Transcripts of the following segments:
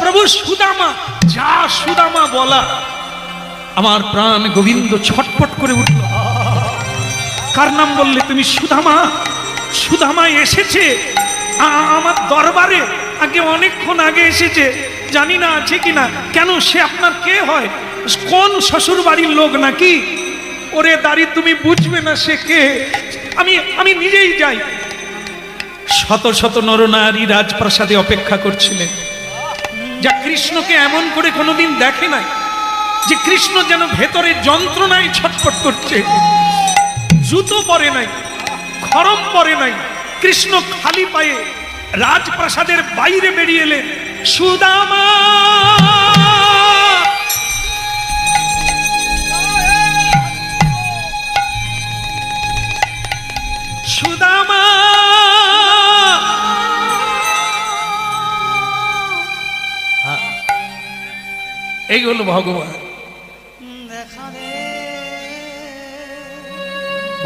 প্রভু সুদামা, যা সুদামা বলা, আমার প্রাণ গোবিন্দ ছটফট করে উঠল। কার নাম বললে তুমি? সুদামা। সুদামা এসেছে আমার দরবারে, আগে অনেকক্ষণ আগে এসেছে, জানি না আছে কিনা। কেন, সে আপনার কে হয়? কোন শ্বশুর বাড়ির লোক নাকি? ওরে দাঁড়ি, তুমি বুঝবে না সে কে। আমি নিজেই যাই। শত শত নরনারী রাজপ্রাসাদে অপেক্ষা করছিলেন, যা কৃষ্ণকে এমন করে কোনোদিন দেখে নাই, যে কৃষ্ণ যেন ভেতরে যন্ত্রণায় ছটফট করছে। জুতো পরে নাই, খড়ম পরে নাই, কৃষ্ণ খালি পায়ে রাজপ্রাসাদের বাইরে বেরিয়ে এলেন। সুদামা, সুদামা, এই হলো ভগবান।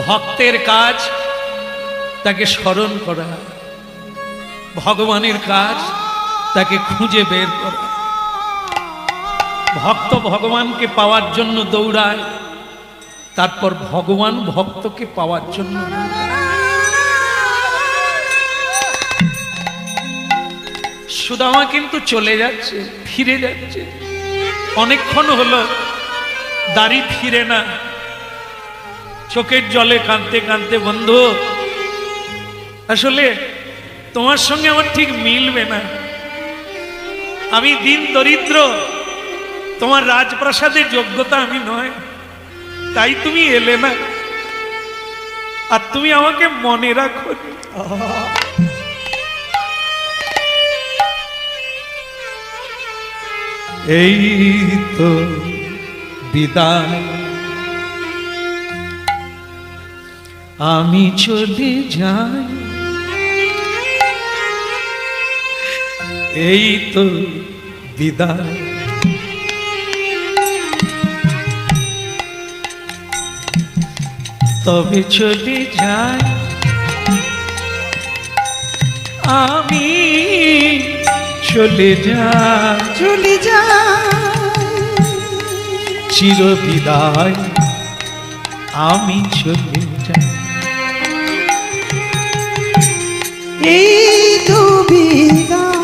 ভক্তের কাজ তাকে স্মরণ করা, ভগবানের কাজ তাকে খুঁজে বের করা। ভক্ত ভগবানকে পাওয়ার জন্য দৌড়ায়, তারপর ভগবান ভক্তকে পাওয়ার জন্য। সুদামা কিন্তু চলে যাচ্ছে, ফিরে যাচ্ছে। অনেকক্ষণ হলো, দাড়ি ফিরে না। চোখের জলে কাঁদতে কাঁদতে, বন্ধু আসলে তোমার সঙ্গে আমার ঠিক মিলবে না। আমি দিন দরিদ্র, তোমার রাজপ্রাসাদের যোগ্যতা আমি নয়, তাই তুমি এলে না। আর তুমি আমাকে মনে রাখো। এই তো বিদায়, আমি চলে যাই। এই তো বিদায়, তবে চলে যাই আমি, চলে যাই, চলে যাই, চির বিদায়, আমি চলে যাই। এই তো বিদায়,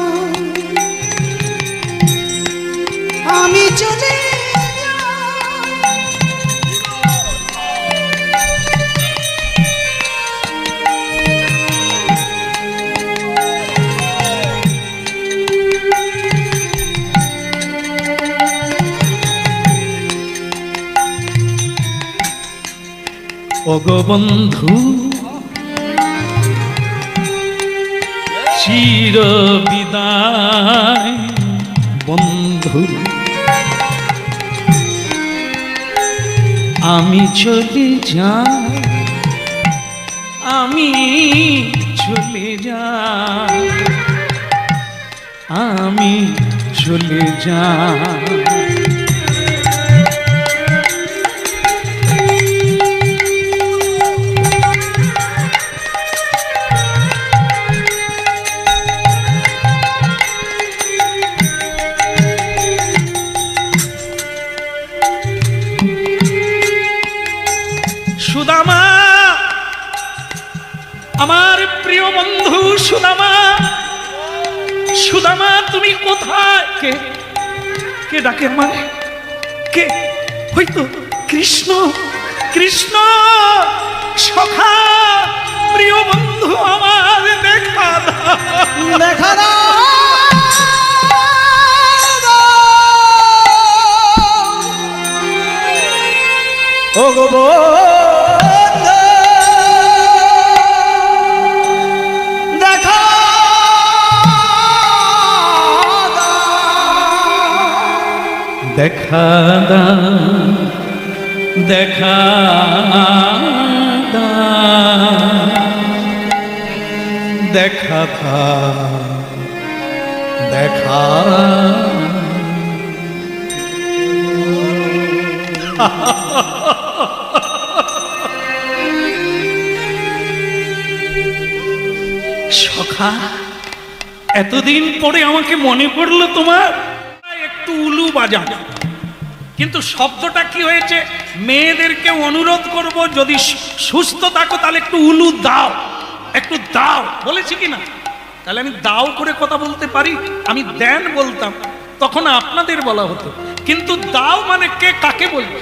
আমি চলে যাই। ওগো বন্ধু, চির বিদায় বন্ধু, আমি চলে যাই, আমি চলে যাই, আমি চলে যাই। সুদামা, আমার প্রিয় বন্ধু সুদামা, সুদামা তুমি কোথায়? কে কে ডাকে আমার? কে? হয়তো কৃষ্ণ, কৃষ্ণ সখা, প্রিয় বন্ধু আমার, দেখা দাও, দেখা দাও। ও গো বন্ধু, দেখা দেখা দাও, দেখা দাও, দেখা দাও, দেখা। সখা এতদিন পরে আমাকে মনে পড়লো তোমার, একটু উলু বাজাও। কিন্তু শব্দটা কি হয়েছে, মেয়েদেরকে অনুরোধ করব যদি সুস্থ থাকো তাহলে একটু উলু দাও, একটু দাও, বলেছি কি না? তাহলে আমি দাও করে কথা বলতে পারি, আমি দেন বলতাম, তখন আপনাদের বলা হতো। কিন্তু দাও মানে কে কাকে বলবে?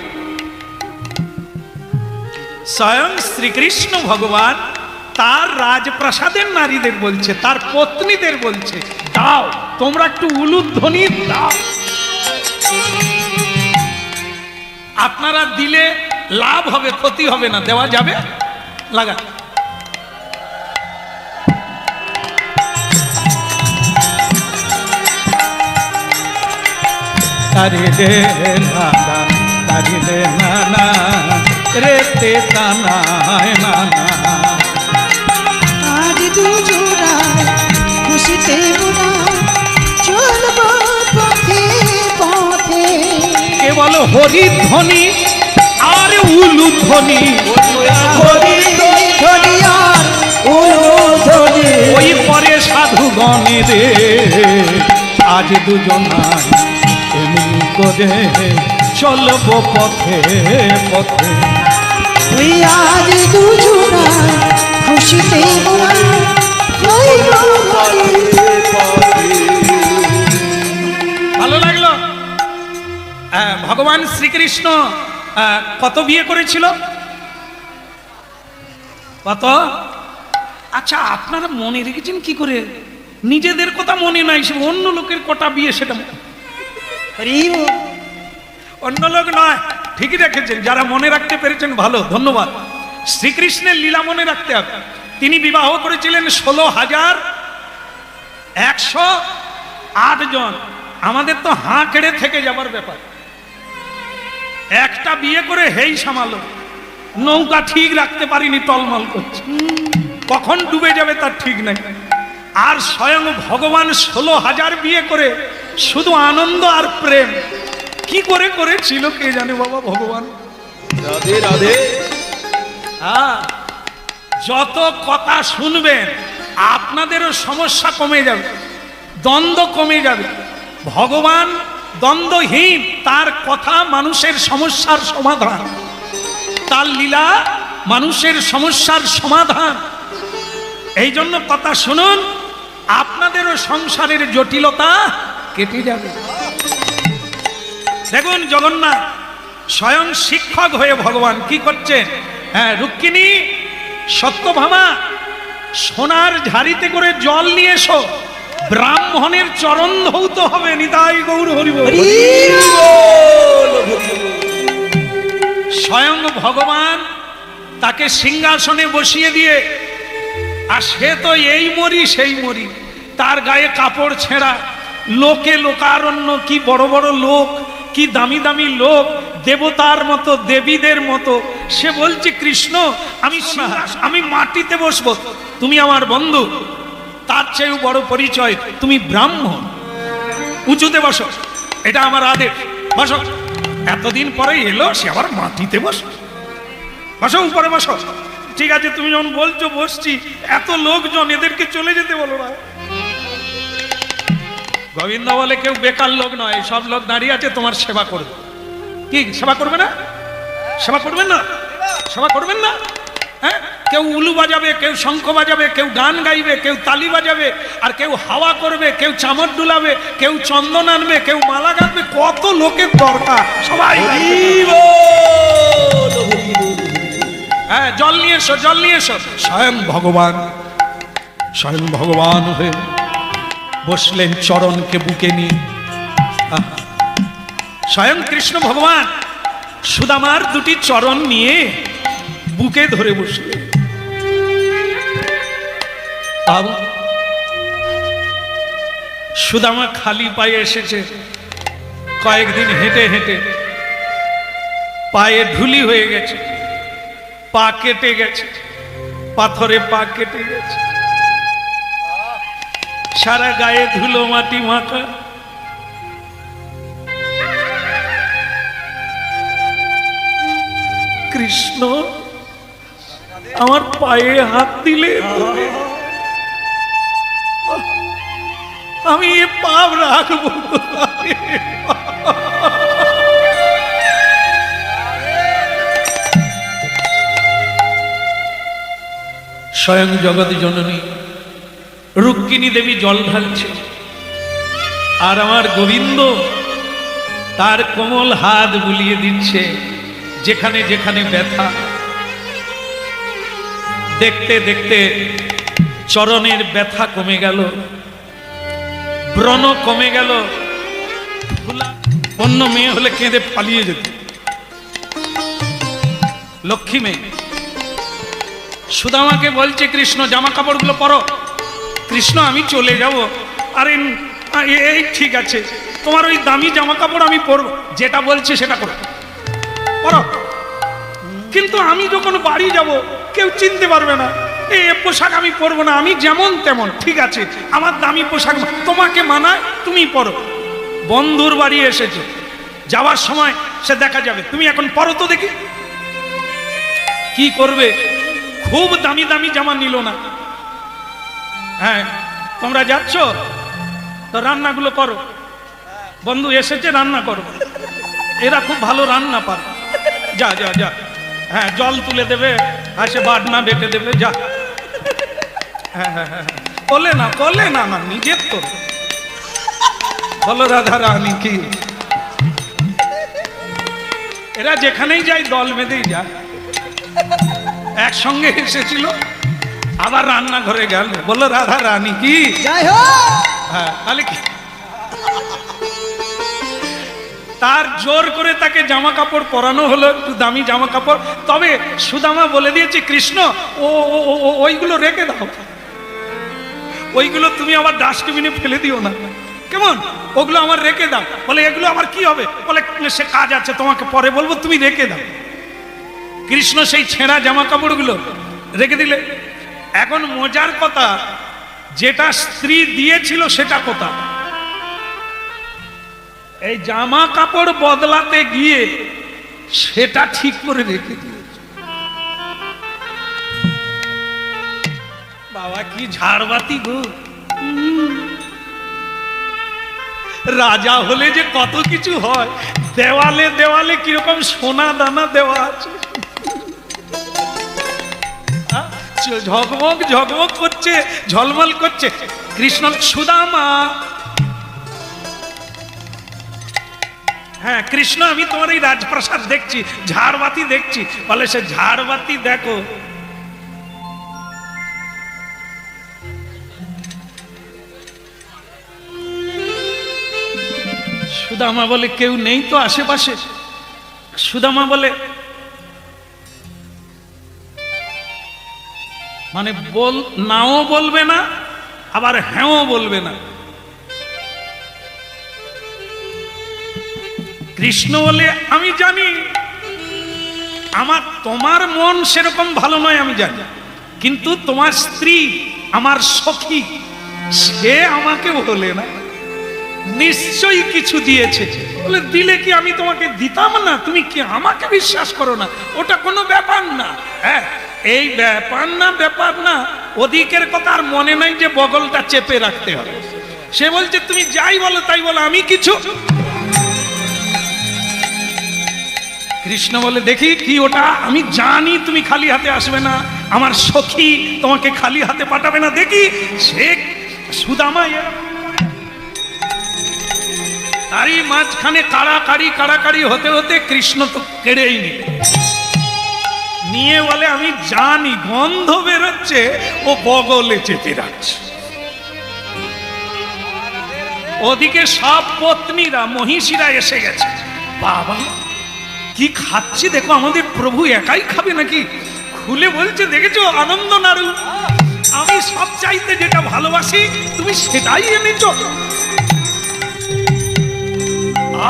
স্বয়ং শ্রীকৃষ্ণ ভগবান তার রাজপ্রাসাদের নারীদের বলছে, তার পত্নীদের বলছে, দাও, তোমরা একটু উলুধ্বনি দাও। আপনারা দিলে লাভ হবে, ক্ষতি হবে না, দেওয়া যাবে, লাগা। তারি রে নানা, তারি রে নানা, রে তে তানায় নানা। আজ দুজোড়ায় খুশিতে মোরা চলবো পথে পথে। কে বলো হরিধ্বনি আর উলুধ্বনি, হরিধ্বনি আর উলুধ্বনি। ওই পরে সাধুগণে রে আজ দুজনায় এমনি করে চলবো পথে পথে। ওই আজ দুজোড়ায় খুশিতে মোরা চলবো পথে পথে। ভালো লাগলো? ভগবান শ্রীকৃষ্ণ কত বিয়ে করেছিল? কত? আচ্ছা, আপনারা মনে রেখেছেন কি করে? নিজেদের কথা মনে নাই, সে অন্য লোকের কটা বিয়ে সেটা অন্য লোক নয়, ঠিকই রেখেছেন। যারা মনে রাখতে পেরেছেন ভালো, ধন্যবাদ। শ্রীকৃষ্ণের লীলা মনে রাখতে হবে। তিনি বিবাহ করেছিলেন 16,108 জন। আমাদের তো হাঁ কেড়ে থেকে যাবার ব্যাপার। একটা বিয়ে করে হেই সামালো, নৌকা ঠিক রাখতে পারিনি, টলমল করছে, কখন ডুবে যাবে তার ঠিক নাই। আর স্বয়ং ভগবান 16,000 বিয়ে করে শুধু আনন্দ আর প্রেম কি করে করেছিল কে জানে বাবা ভগবান। রাধে রাধে। যত কথা শুনবেন আপনাদেরও সমস্যা কমে যাবে, দ্বন্দ্ব কমে যাবে। ভগবান দ্বন্দ্বহীন, তার কথা মানুষের সমস্যার সমাধান, তার লীলা মানুষের সমস্যার সমাধান। এই জন্য কথা শুনুন, আপনাদেরও সংসারের জটিলতা কেটে যাবে। দেখুন জগন্নাথ স্বয়ং শিক্ষক হয়ে ভগবান কি করছেন। হ্যাঁ, রুক্মিণী, সত্যভামা, সোনার ঝাড়িতে করে জল নিয়ে এসো, ব্রাহ্মণের চরণ ধৌত হবে। নিতাই গৌর হরি বল। স্বয়ং ভগবান তাকে সিংহাসনে বসিয়ে দিয়ে, আর সে তো এই মরি সেই মরি, তার গায়ে কাপড় ছেঁড়া, লোকে লোকারণ্য, কি বড় বড় লোক, কি দামি দামি লোক, দেবতার মতো, দেবীদের মতো। সে বলছে, কৃষ্ণ আমি মাটিতে বসবো, তুমি আমার বন্ধু, তার চেয়েও বড় পরিচয় তুমি ব্রাহ্মণ, উঁচুতে বসো, এটা আমার আদেশ, বসো। এতদিন পরে এলো, সে আবার মাটিতে বসো, বসো, উপরে বসো। ঠিক আছে, তুমি যখন বলছো বসছি, এত লোকজন, এদেরকে চলে যেতে বলো না। গোবিন্দ বলে, কেউ বেকার লোক নয়, সব লোক দাঁড়িয়ে আছে, তোমার সেবা করবে। কি সেবা করবে না? সেবা করবেন না? সেবা করবেন না? হ্যাঁ, কেউ উলু বাজাবে, কেউ শঙ্খ বাজাবে, কেউ গান গাইবে, কেউ তালি বাজাবে, আর কেউ হাওয়া করবে, কেউ চামচ ডুলাবে, কেউ চন্দন আনবে, কেউ মালা গাঁথবে। কত লোকের দরকার, সবাই। হ্যাঁ, জল নিয়ে এসো, জল নিয়ে এসো। স্বয়ং ভগবান হয়ে বসলেন চরণকে বুকে নিয়ে। স্বয়ং কৃষ্ণ ভগবান সুদামার দুটি চরণ নিয়ে বুকে ধরে বসলেন। সুদামা খালি পায়ে এসেছে, কয়েকদিন হেঁটে হেঁটে পায়ে ঢুলি হয়ে গেছে, পা কেটে গেছে, পাথরে পা কেটে গেছে, সারা গায়ে ধুলো মাটি মাখা। কৃষ্ণ, আমার পায়ে হাত দিলে আমি এ পাপ রাখবো কোথায়? স্বয়ং জগৎ জননী রুক্মিণী দেবী জল ঢালছে, আর আমার গোবিন্দ তার কোমল হাত বুলিয়ে দিচ্ছে যেখানে যেখানে ব্যথা। দেখতে দেখতে চরণের ব্যথা কমে গেল, ব্রণ কমে গেল। অন্য মেয়ে হলে কেঁদে পালিয়ে যেত, লক্ষ্মী মেয়ে। সুদামাকে বলছে কৃষ্ণ জামা কাপড়গুলো পরো। কৃষ্ণ আমি চলে যাব। আরে এই ঠিক আছে, তোমার ওই দামি জামা কাপড় আমি পরবো, যেটা বলছে সেটা করো, পরো। কিন্তু আমি যখন বাড়ি যাব কেউ চিনতে পারবে না, এই পোশাক আমি পরবো না, আমি যেমন তেমন। ঠিক আছে, আমার দামি পোশাক তোমাকে মানায়, তুমি পরো। বন্ধুর বাড়ি এসেছে, যাওয়ার সময় সে দেখা যাবে, তুমি এখন পরো তো দেখি। কি করবে? খুব দামি দামি জামা নিল না। হ্যাঁ, তোমরা যাচ্ছ তো রান্নাগুলো করো, বন্ধু এসেছে রান্না করো, এরা খুব ভালো রান্না পারে, যা যা যা। হ্যাঁ, জল তুলে দেবে, আর সে বাটনা বেটে দেবে, যা। হ্যাঁ হ্যাঁ হ্যাঁ, করলে না না, নিজের তো বলো রাধা রানী কি। এরা যেখানেই যায় দল বেঁধেই যায়। একসঙ্গে এসেছিল, আবার রান্নাঘরে গেল, বলো রাধা রানী কি। জয় হোক। হ্যাঁ, তাহলে কি তার জোর করে তাকে জামা কাপড় পরানো হলো, একটু দামি জামা কাপড়। তবে সুদামা বলে দিয়েছে কৃষ্ণ ওইগুলো রেখে দাও, ওইগুলো তুমি আবার ডাস্টবিনে ফেলে দিও না, কেমন? ওগুলো আমার রেখে দাও। বলে এগুলো আমার কি হবে? বলে সে কাজ আছে, তোমাকে পরে বলবো, তুমি রেখে দাও। কৃষ্ণ সেই ছেঁড়া জামা কাপড়গুলো রেখে দিলে। এখন মজার কথা, যেটা স্ত্রী দিয়েছিল সেটা কথা, এই জামা কাপড় বদলাতে গিয়ে সেটা ঠিক করে রেখে দিয়েছে। বাবা কি ঝাড়বাতি গো! রাজা হলে যে কত কিছু হয়। দেওয়ালে দেওয়ালে কিরকম সোনা দানা দেওয়া আছে, ঝকমক ঝকমক করছে, ঝলমল করছে। কৃষ্ণ সুদামা, হ্যাঁ কৃষ্ণ আমি তোমার এই রাজপ্রাসাদ দেখছি, ঝাড়বাতি দেখছি। বলে সে ঝাড়বাতি দেখো, সুদামা বলে কেউ নেই তো আশেপাশে। সুদামা বলে মানে নাও বলবে না, আবার হ্যাঁও বলবে না। কৃষ্ণ বলে আমি জানি তোমার মন সেরকম ভালো নয়, আমি জানি, কিন্তু তোমার স্ত্রী আমার সখী, সে আমাকে বলে না, নিশ্চয়ই কিছু দিয়েছে। বলে দিলে কি আমি তোমাকে দিতাম না? তুমি কি আমাকে বিশ্বাস করো না? ওটা কোনো ব্যাপার না। হ্যাঁ, এই ব্যাপার না, ওদিকের কথা আর মনে নাই যে বগলটা চেপে রাখতে হবে। সে বলছে তুমি যাই বলো তাই বলো, আমি কিছু। কৃষ্ণ বলে দেখি কি ওটা? আমি জানি তুমি খালি হাতে আসবে না, আমার সখী তোমাকে খালি হাতে পাঠাবে না। দেখি সে সুদামা তারই মাঝখানে কাড়াকাড়ি হতে হতে কৃষ্ণ তো কেড়েই নিয়ে বলে আমি জানি গন্ধ বেরোচ্ছে, ও বগলে চেপে রাখছে। ওদিকে সব পত্নীরা মহিষীরা এসে গেছে। বাবা কি খাচ্ছি দেখো, আমাদের প্রভু একাই খাবে নাকি? খুলে বলছে দেখেছো আনন্দ নাড়ু, আমি সব চাইতে যেটা ভালোবাসি তুমি সেটাই এনেছো।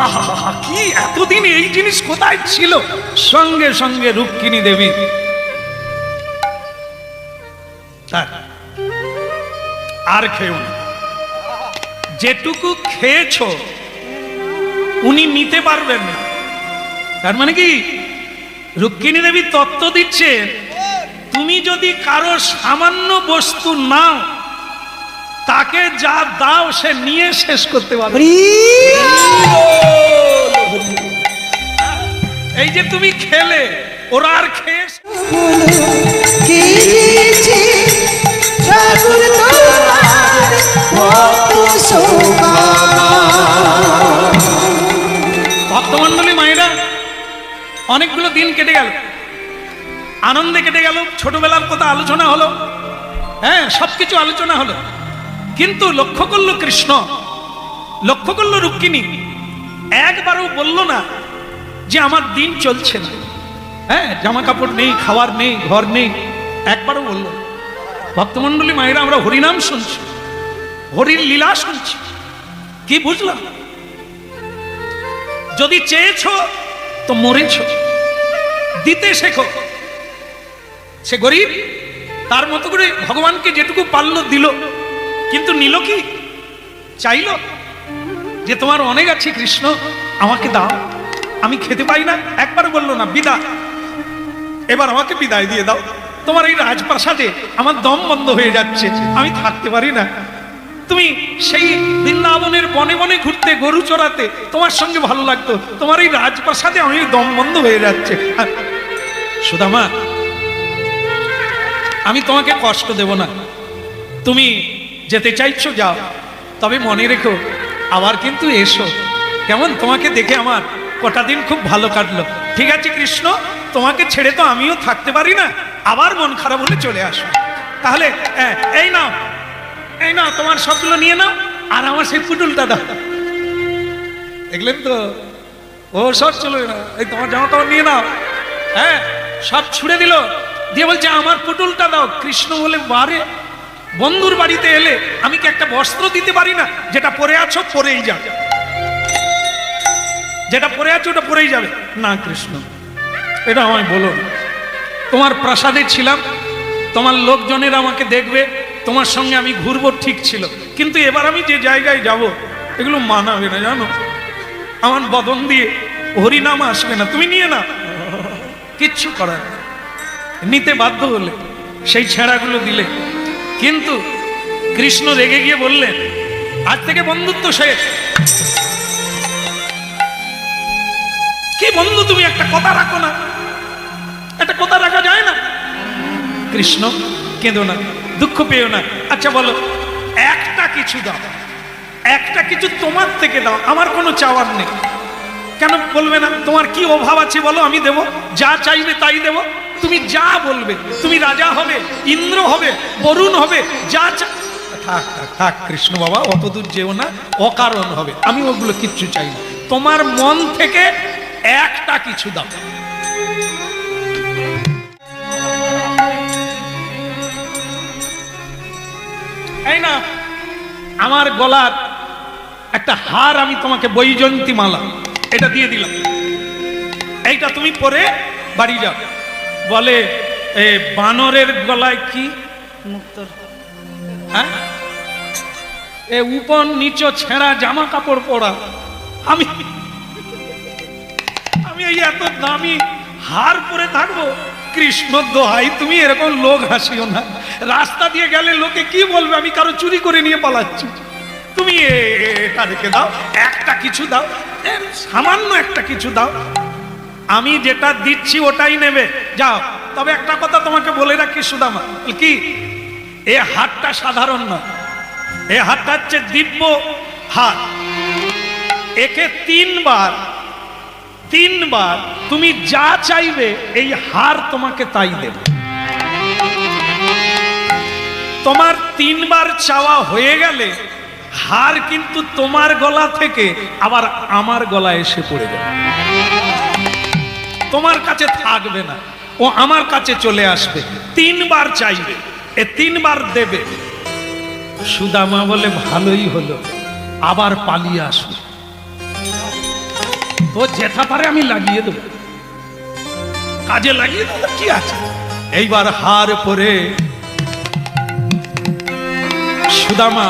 আহা, কি এতদিন এই জিনিস কোথায় ছিল? সঙ্গে সঙ্গে রুক্মিণী দেবী আর খেও না, যেটুকু খেয়েছো উনি নিতে পারবেন না। তার মানে কি রুক্মিণী দেবী তত্ত্ব দিচ্ছেন, তুমি যদি কারো সামান্য বস্তু নাও তাকে যা দাও সে নিয়ে শেষ করতে পারবে। হরি এই যে তুমি খেলে, ওরা আর খেয়ে বলো কে দিয়েছে ঠাকুর তোমার ভক্ত সৌভাগ্য। ভক্তমণ্ডলী মায়েরা, অনেকগুলো দিন কেটে গেল, আনন্দে কেটে গেল, ছোটবেলার কথা আলোচনা হলো, হ্যাঁ সবকিছু আলোচনা হলো, কিন্তু লক্ষ্য করলো কৃষ্ণ, লক্ষ্য করলো রুক্মিণী, একবারও বলল না যে আমার দিন চলছে না, হ্যাঁ জামা কাপড় নেই, খাবার নেই, ঘর নেই, একবারও বলল না। ভক্তমণ্ডলী মায়েরা, আমরা হরিনাম শুনছি, হরির লীলা শুনছি, কি বুঝলাম? যদি চেয়েছো তো মরেছ, দিতে শেখো। সে গরিব, তার মতো করে ভগবানকে যেটুকু পারলো দিল, কিন্তু নিল কি? চাইল যে তোমার অনেক আছে কৃষ্ণ, আমাকে দাও, আমি খেতে পাই না। একবার বললো না বিদায়, এবার আমাকে বিদায় দিয়ে দাও, তোমার এই রাজপ্রাসাদে আমার দম বন্ধ হয়ে যাচ্ছে, আমি থাকতে পারি না। তুমি সেই বৃন্দাবনের বনে বনে ঘুরতে, গরু চড়াতে তোমার সঙ্গে ভালো লাগতো, তোমার এই রাজপ্রাসাদে আমি দম বন্ধ হয়ে যাচ্ছে। সুদামা, আমি তোমাকে কষ্ট দেব না, তুমি যেতে চাইছো যাও, তবে মনে রেখো আবার কিন্তু এসো, কেমন? তোমাকে দেখে আমার কটা দিন খুব ভালো কাটলো। ঠিক আছে কৃষ্ণ, তোমাকে ছেড়ে তো আমিও থাকতে পারি না, আবার মন খারাপ হলে চলে আসো। তাহলে এই নাও, এই নাও, তোমার সবগুলো নিয়ে নাও, আর আমার সেই পুটুলটা দাও। দেখলেন তো, ও সব চলো না, এই তোমার জামা কাপড় নিয়ে নাও, হ্যাঁ সব ছুড়ে দিল, দিয়ে বলছে আমার পুটুলটা দাও। কৃষ্ণ বলে, বারে বন্ধুর বাড়িতে এলে আমি কি একটা বস্ত্র দিতে পারি না? যেটা পরে আছো পরেই যাবে, যেটা পরে আছো ওটা পরেই যাবে। না কৃষ্ণ, এটা আমায় বলো না, তোমার প্রাসাদে ছিলাম, তোমার লোকজনের আমাকে দেখবে, তোমার সঙ্গে আমি ঘুরবো ঠিক ছিল, কিন্তু এবার আমি যে জায়গায় যাব এগুলো মানাবে না, জানো, আমার বদন দিয়ে হরিনাম আসবে না, তুমি নিয়ে না, কিচ্ছু করার নেই। নিতে বাধ্য হলে, সেই ছেঁড়াগুলো দিলে, কিন্তু কৃষ্ণ রেগে গিয়ে বললেন আজ থেকে বন্ধুত্ব শেষ। কি বন্ধু তুমি? একটা কথা রাখো না, একটা কথা রাখা যায় না? কৃষ্ণ, কেঁদো না, দুঃখ পেও না, আচ্ছা বলো একটা কিছু দাও, একটা কিছু তোমার থেকে দাও, আমার কোনো চাওয়ার নেই। কেন বলবে না? তোমার কি অভাব আছে বলো, আমি দেব, যা চাইবে তাই দেব, তুমি যা বলবে, তুমি রাজা হবে, ইন্দ্র হবে, বরুণ হবে, যা থাক থাক থাক কৃষ্ণ বাবা, অত দূর যেও না, অকারণ হবে, আমি ওগুলো কিচ্ছু চাই না, তোমার মন থেকে একটা কিছু দাও। এই না, আমার গলার একটা হার, আমি তোমাকে বৈজয়ন্তী মালা এটা দিয়ে দিলাম, এইটা তুমি পরে বাড়ি যাও। বলে বানরের গলায় কি মুক্তর, হ্যাঁ এ উপর নিচ ছেঁড়া জামা কাপড় পরা, আমি এই এত দামি হার পরে থাকবো? কৃষ্ণ দোহাই, তুমি এরকম লোক হাসিও না, রাস্তা দিয়ে গেলে লোকে কি বলবে আমি কারো চুরি করে নিয়ে পালাচ্ছি, তুমি এটা রেখে দাও, একটা কিছু দাও, সামান্য একটা কিছু দাও, আমি যেটা দিচ্ছি ওটাই নেবে, যাও। তবে একটা কথা তোমাকে বলে রাখি সুদামা, কি এ হাতটা সাধারণ না, এ হাতটা হচ্ছে দিব্য হাত, একে তিনবার তুমি যা চাইবে এই হার তোমাকে তাই দেবে। তোমার তিনবার চাওয়া হয়ে গেলে হার কিন্তু তোমার গলা থেকে আবার আমার গলায় এসে পড়ে যাবে, তোমার কাছে থাকবে না, ও আমার কাছে চলে আসবে। তিনবার চাইবে, এ তিনবার দেবে। সুদামা বলে ভালোই হলো, আবার পালিয়ে আসবে, তো যেটা পারে আমি লাগিয়ে দেবো, কাজে লাগিয়ে দেবো, কি আছে। এইবার হার পরে সুদামা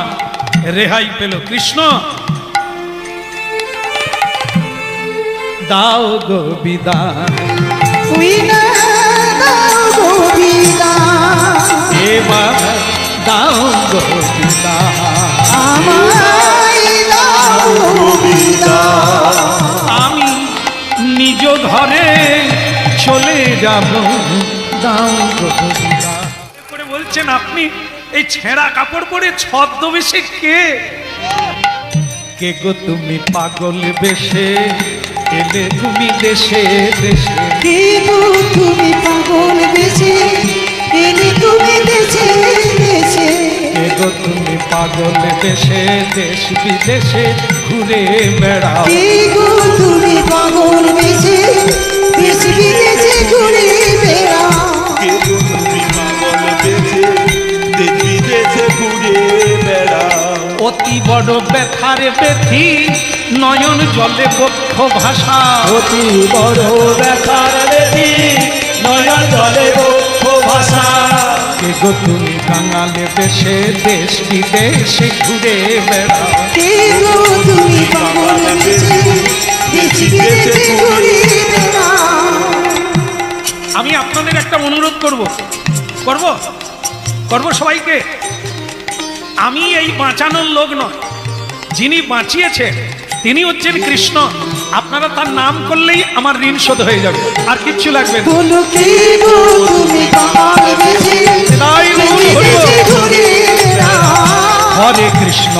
রেহাই পেল। কৃষ্ণ দাও গো বিদায়, এবার দাও গো বিদায়, আমায় দাও বিদায়। আমি নিজ ঘরে চলে যাব, দাও গো বিদায়। করে বলছেন আপনি এই ছেঁড়া কাপড় পরে ছদ্মবেশে কে? কে গো তুমি পাগল বেশে এলে তুমি দেশে দেশে? কে গো তুমি পাগল বেশে এলে তুমি দেশে দেশে? কে গো তুমি পাগল বেশে দেশ বিদেশে ঘুরে বেড়াও? কে গো তুমি পাগল বেশে দেশ বিদেশে ঘুরে বেড়াও? কে গো তুমি পাগল বেশে দেশ বিদেশে ঘুরে বেড়াও? অতি বড় ব্যথার ব্যথি নয়ন জলে বক্ষ ভাষা। অতি বড় ব্যথার ব্যথি নয়ন জলে বক্ষ ভাষা। কে গো তুমি কাঙালে বেশে দেশ বিদেশে ঘুরে বেড়াও? কে গো তুমি পাগল বেশে দেশ বিদেশে ঘুরে বেড়াও? আমি আপনাদের একটা অনুরোধ করব সবাইকে। আমি এই বাঁচানোর লোক নয়, যিনি বাঁচিয়েছে তিনি হচ্ছেন কৃষ্ণ। আপনারা তার নাম করলেই আমার ঋণ শোধ হয়ে যাবে, আর কিচ্ছু লাগবে না। বলো কে গো তুমি পাগল বেশে তাই বলুন, দেশ বিদেশে ঘুরে বেড়াও? হরে কৃষ্ণ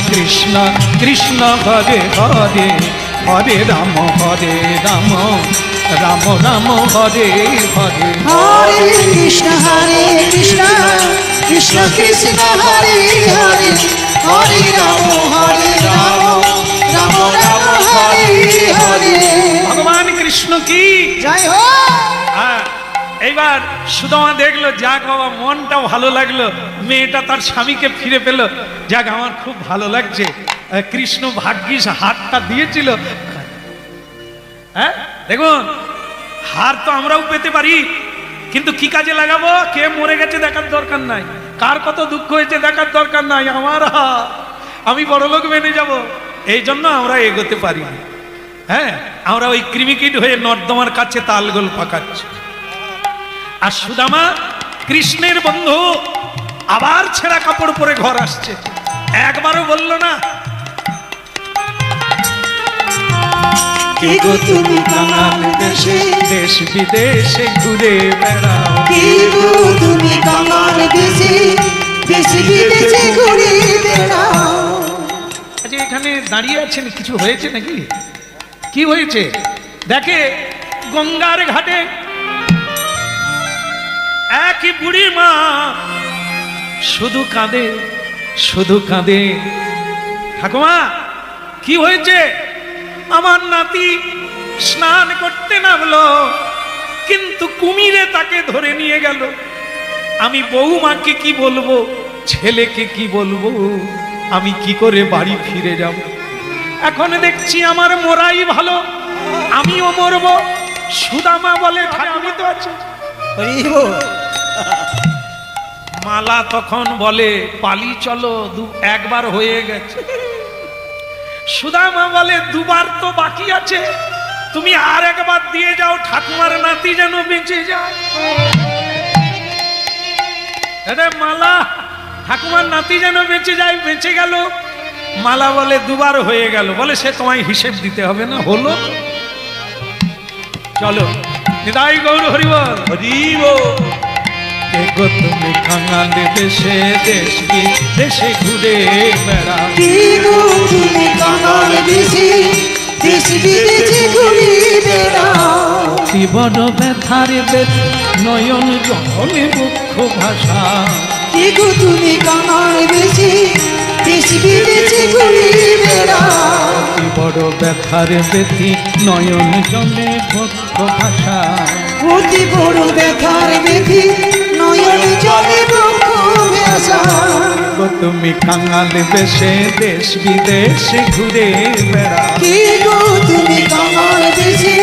কৃষ্ণ কৃষ্ণ হরে হরে, হরে রাম রাম রাম হরে হরে। হরে কৃষ্ণ কৃষ্ণ কৃষ্ণ হরে হরে, হরে রাম রাম রাম হরে হরে। ভগবান কৃষ্ণ কি জয় হো। হ্যাঁ, এইবার সুদামা দেখলো, যাক বাবা মনটা ভালো লাগলো, মেয়েটা তার স্বামীকে ফিরে পেল, যাক আমার খুব ভালো লাগছে। কৃষ্ণ ভাগ্যিস হাতটা দিয়েছিল। হ্যাঁ দেখুন, হার তো আমরাও পেতে পারি, কিন্তু কি কাজে লাগাবো? কে মরে গেছে দেখার দরকার নাই, কার কত দুঃখ হয়েছে দেখার দরকার নাই। আমার হার, আমি বড়লোক মেনে যাব, এই জন্য আমরা এগোতে পারি না। হ্যাঁ, আমরা ওই ক্রিমিকিট হয়ে নর্দমার কাছে তালগোল পাকাচ্ছি। আর সুদামা কৃষ্ণের বন্ধু আবার ছেঁড়া কাপড় পরে ঘর আসছে, একবারও বলল না কে গো তুমি কাঙাল বেশে দেশ বিদেশে ঘুরে বেড়াও? কে গো তুমি কাঙাল বেশে দেশ বিদেশে ঘুরে বেড়াও? আচ্ছা, এখানে দাঁড়িয়ে আছেন, কিছু হয়েছে নাকি? কি হয়েছে? দেখে গঙ্গার ঘাটে একই বুড়ি মা শুধু কাঁদে শুধু কাঁদে। ঠাকুমা কি হয়েছে? আমার নাতি স্নান করতে নামলো, কিন্তু কুমিরে তাকে ধরে নিয়ে গেল। আমি বৌমাকে কি বলবো, ছেলেকে কি বলবো, আমি কি করে বাড়ি ফিরে যাব? এখন দেখছি আমার মরাই ভালো, আমিও মরব। সুদামা বলে আমি তো আছি। মালা তখন বলে পালি চলো, একবার হয়ে গেছে। সুদামা বলে দুবার তো বাকি আছে, তুমি আর একবার দিয়ে যাও, ঠাকুমার নাতি যেন বেঁচে যায়। মালা, ঠাকুমার নাতি যেন বেঁচে যায়। বেঁচে গেল। মালা বলে দুবার হয়ে গেল, বলে সে তোমায় হিসেব দিতে হবে না, হলো চলো। নিতাই গৌর হরিবল হরিবল। কে গো তুমি কাঙাল দেশে দেশ বিদেশে ঘুরে বেড়াও? কে গো তুমি কাঙাল বেশে দেশ বিদেশে ঘুরে বেড়াও? কি বড় ব্যথার ব্যথা নয়ন জলে বক্ষ ভাষা। কে গো তুমি কাঙাল বেশে দেশ বিদেশে ঘুরে বেড়াও? কি বড় ব্যথার ব্যথি নয়ন জলে বক্ষ ভাষা। অতি বড় ব্যথার বেশি নয়ন জলে বক্ষ ভাষা। গো তুমি কাঙাল বেশে দেশ বিদেশে ঘুরে বেড়াও? কে গো তুমি কাঙাল বেশে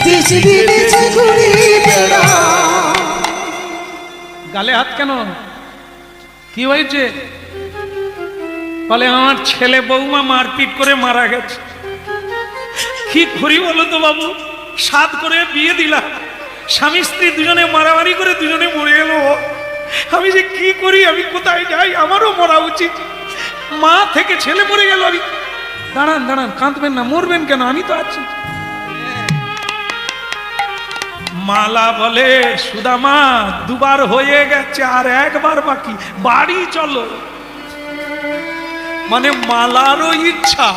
দেশ বিদেশে ঘুরে বেড়াও? গালে হাত কেন? কি হয়েছে? বলে আমার ছেলে বৌমা মারপিট করে মারা গেছে। কি করি বলো তো বাবু, সাত করে বিয়ে দিলাম, স্বামী স্ত্রী দুজনে মারামারি করে দুজনে মরে গেল। আমি যে কি করি, আমি কোথায় যাই? আমারও মরা উচিত, মা থেকে ছেলে মরে গেল। আমি দাঁড়ান দাঁড়ান, কাঁদবেন না, মরবেন কেন, আমি তো আছি। মালা বলে সুদামা দুবার হয়ে গেছে, আর একবার বাকি, বাড়ি চলো। মানে মালারও ইচ্ছা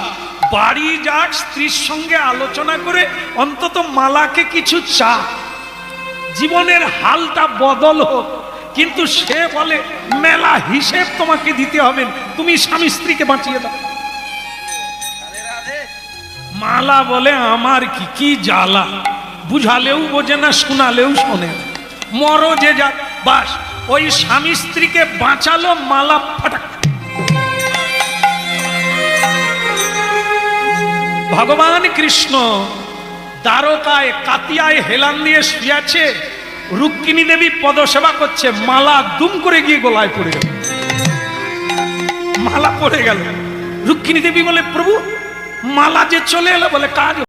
বাড়ি যাক, স্ত্রীর সঙ্গে আলোচনা করে অন্তত মালাকে কিছু চা, জীবনের হালটা বদল হোক। কিন্তু সে বলে মেলা হিসেব তোমাকে দিতে হবে, তুমি স্বামী স্ত্রীকে বাঁচিয়ে দাও। মালা বলে আমার কি কি জ্বালা, বুঝালেও বোঝে না, শোনালেও শোনে না, মরো যে যাক। বাস ওই স্বামী স্ত্রীকে বাঁচালো মালা ফাটাক। ভগবান কৃষ্ণ দ্বারকায় কাতিয়ায় হেলান দিয়ে শুয়েছে, রুক্মিণী দেবী পদসেবা করছে, মালা দুম করে গিয়ে গলায় পড়ে গেল, মালা পড়ে গেল। রুক্মিণী দেবী বলে প্রভু মালা যে চলে এলো, বলে কাজ